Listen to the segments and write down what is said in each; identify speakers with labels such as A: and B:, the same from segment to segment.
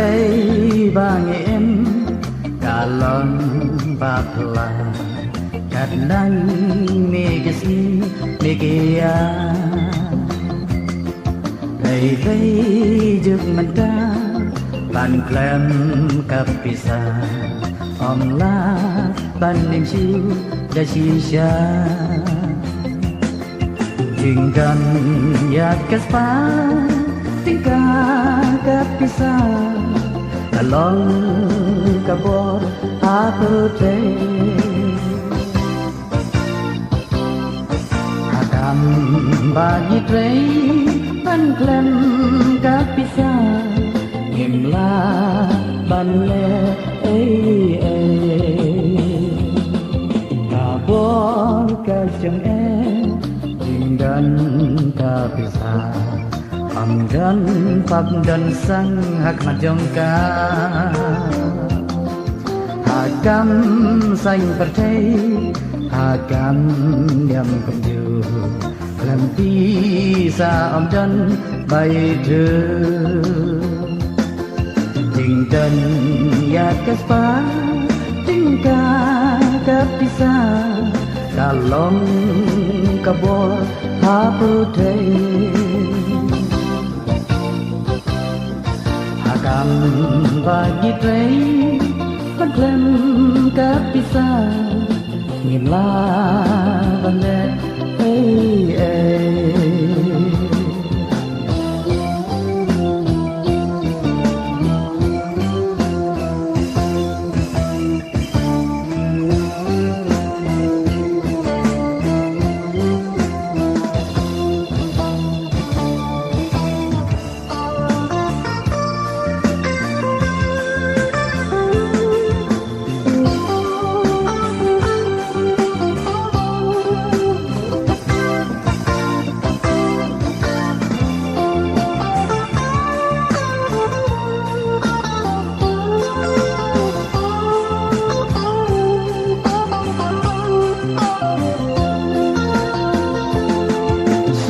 A: thấy ba em cả lon ba pla cắt nang megasi megia thấy thấy giấc mình ta bàn clem kapisa om la ban đêm chiều đã chi xa tinggal ya kaspa tinggal kapisa along kabor aperte akan bagi trei ban klem kapisa imla ban le kabor kajang dan tak bisa amdan pak dan sang hak majongka hakam sang percay hakam yang penju lempi sa amdan bay trừ tình dan ya kaspa tingka kapisa kalong kabor hapute akan bagi trei panglem kapisa ngila bande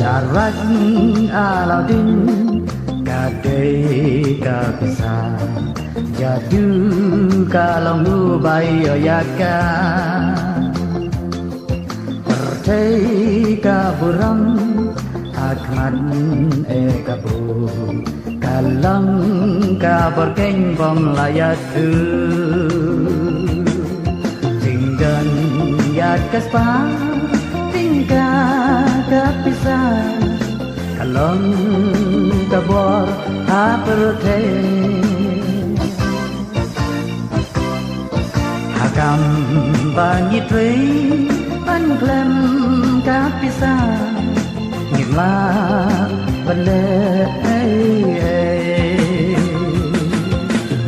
A: Syarat Aladdin kadai kapisa jadu kalau nubai oyaka percaya kaburam akman kabu kalang kabar keng bom layatu tinggal ya kaspa tinggal kapisa kalong kabor aperte hakam bangi trei panglem kapisa ngimla bale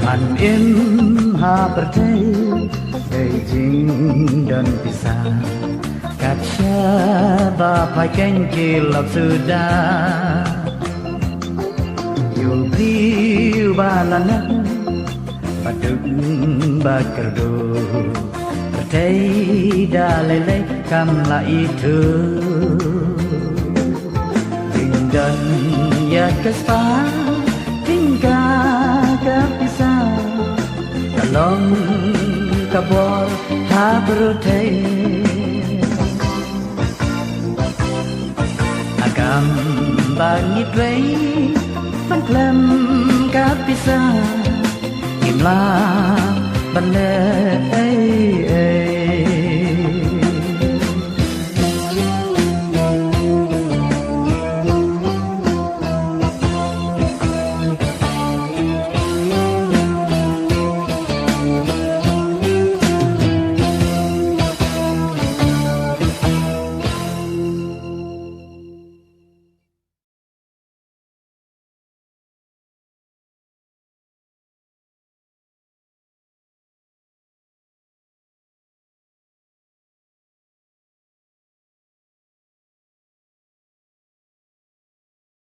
A: man im haperte Beijing dan pisah kaca bapak kencil sudah yul priu balana paduk bakerdo percaya dalele kamla itu dan ya kespa tinggal kapisa kalong kabor habrute agam bangi trei panglem kapisa imla bande